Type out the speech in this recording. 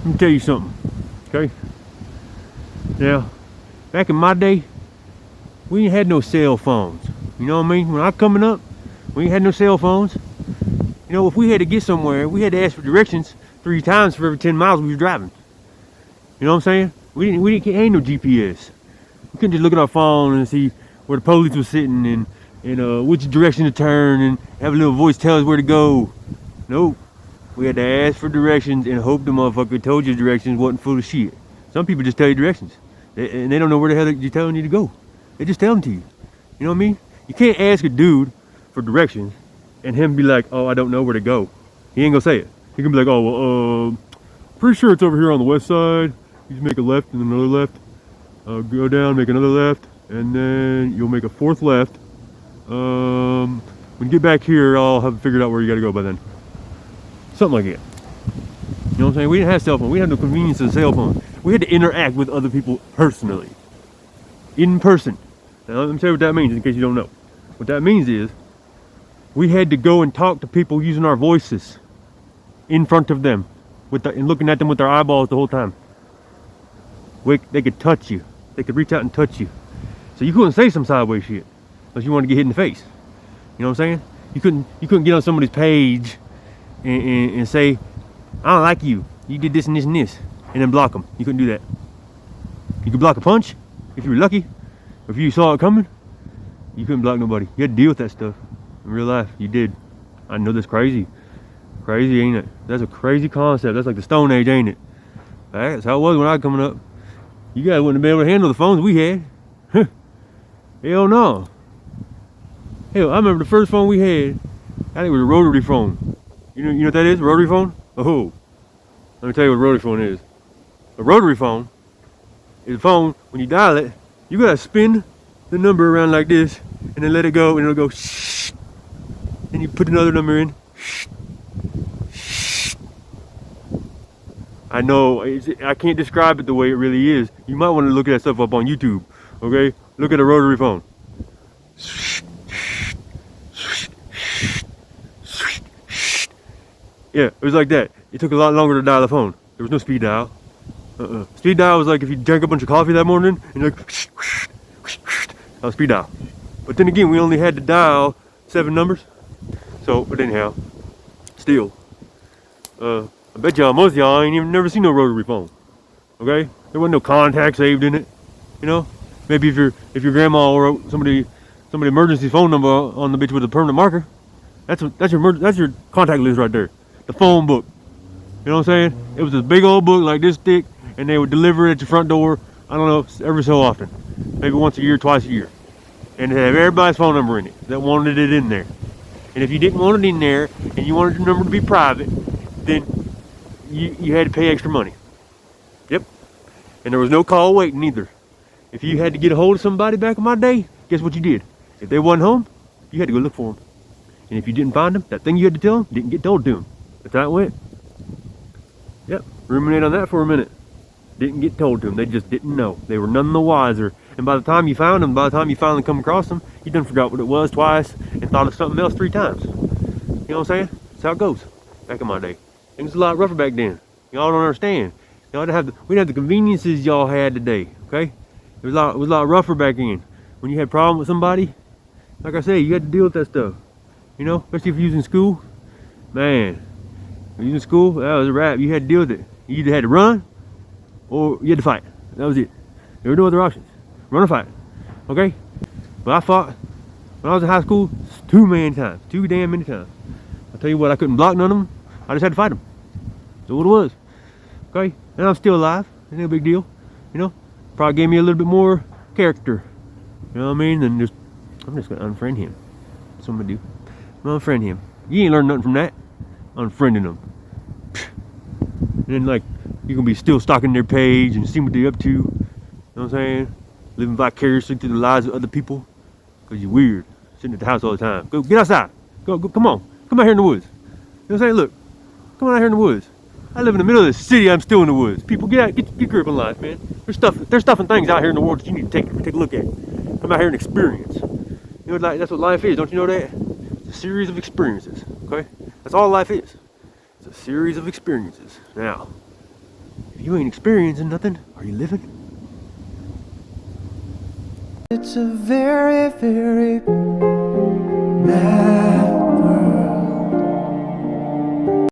Let me tell you something, okay? Now, back in my day, we ain't had no cell phones. You know what I mean? When I coming up, we ain't had no cell phones. You know, if we had to get somewhere, we had to ask for directions 3 times for every 10 miles we was driving. You know what I'm saying? We didn't ain't no GPS. We couldn't just look at our phone and see where the police was sitting and which direction to turn and have a little voice tell us where to go. Nope. We had to ask for directions and hope the motherfucker told you directions wasn't full of shit. Some people just tell you directions and they don't know where the hell they're telling you to go. They just tell them to you. You know what I mean? You can't ask a dude for directions and him be like, oh, I don't know where to go. He ain't gonna say it. He can be like, oh, well, pretty sure it's over here on the west side. You just make a left and another left. Go down, make another left, and then you'll make a 4th left. When you get back here, I'll have figured out where you gotta go by then. Something like that. You know what I'm saying? We didn't have cell phones. We had no convenience of cell phones. We had to interact with other people personally. In person. Now let me tell you what that means in case you don't know. What that means is we had to go and talk to people using our voices in front of them and looking at them with our eyeballs the whole time. They could touch you. They could reach out and touch you. So you couldn't say some sideways shit unless you wanted to get hit in the face. You know what I'm saying? You couldn't get on somebody's page and say, I don't like you. You did this and this and this, and then block them. You couldn't do that. You could block a punch if you were lucky. If you saw it coming, you couldn't block nobody. You had to deal with that stuff in real life. You did. I know that's crazy. Crazy, ain't it? That's a crazy concept. That's like the Stone Age, ain't it? That's how it was when I was coming up. You guys wouldn't have been able to handle the phones we had. Hell no. Hell, I remember the first phone we had, I think it was a rotary phone. You know what that is? A rotary phone? Oh. Let me tell you what a rotary phone is. A rotary phone is a phone, when you dial it, you gotta spin the number around like this, and then let it go, and it'll go shh. Then you put another number in. Shh. Shh. I know, I can't describe it the way it really is. You might want to look at that stuff up on YouTube, okay? Look at a rotary phone. Yeah, it was like that. It took a lot longer to dial the phone. There was no speed dial. Speed dial was like if you drank a bunch of coffee that morning and you're like, that was speed dial. But then again, we only had to dial 7 numbers. So, but anyhow, still, I bet y'all, most of y'all ain't even never seen no rotary phone. Okay? There wasn't no contact saved in it. You know? Maybe if your grandma wrote somebody emergency phone number on the bitch with a permanent marker, that's your contact list right there. The phone book. You know what I'm saying? It was this big old book like this thick, and they would deliver it at your front door, I don't know, every so often. Maybe once a year, twice a year. And it had everybody's phone number in it that wanted it in there. And if you didn't want it in there, and you wanted your number to be private, then you had to pay extra money. Yep. And there was no call waiting either. If you had to get a hold of somebody back in my day, guess what you did? If they wasn't home, you had to go look for them. And if you didn't find them, that thing you had to tell them didn't get told to them. That's how it went. Yep, ruminate on that for a minute. Didn't get told to them, they just didn't know. They were none the wiser. And by the time you found them, by the time you finally come across them, you done forgot what it was twice and thought of something else 3 times. You know what I'm saying? That's how it goes. Back in my day. Things was a lot rougher back then. Y'all don't understand. Y'all didn't have we didn't have the conveniences y'all had today, okay? It was a lot rougher back then. When you had a problem with somebody, like I said, you had to deal with that stuff. You know, especially if you was in school. Man, when you was in school, that was a wrap. You had to deal with it. You either had to run or you had to fight. That was it. There were no other options. Run or fight. Okay? But I fought when I was in high school too many times. Too damn many times. I tell you what, I couldn't block none of them. I just had to fight them. That's what it was. Okay? And I'm still alive. Ain't no big deal. You know? Probably gave me a little bit more character. You know what I mean? And I'm just gonna unfriend him. That's what I'm gonna do. I'm gonna unfriend him. You ain't learned nothing from that. Unfriending them. And then like you're gonna be still stalking their page and seeing what they're up to. You know what I'm saying? Living vicariously through the lives of other people. Cause you're weird. Sitting at the house all the time. Go get outside. Go come on. Come out here in the woods. You know what I'm saying? Look. Come on out here in the woods. I live in the middle of the city, I'm still in the woods. People get out, get your grip on life, man. There's stuff and things out here in the world that you need to take a look at. Come out here and experience. You know, like that's what life is, don't you know that? It's a series of experiences, okay? That's all life is. It's a series of experiences. Now, If you ain't experiencing nothing, are you living? It's a very, very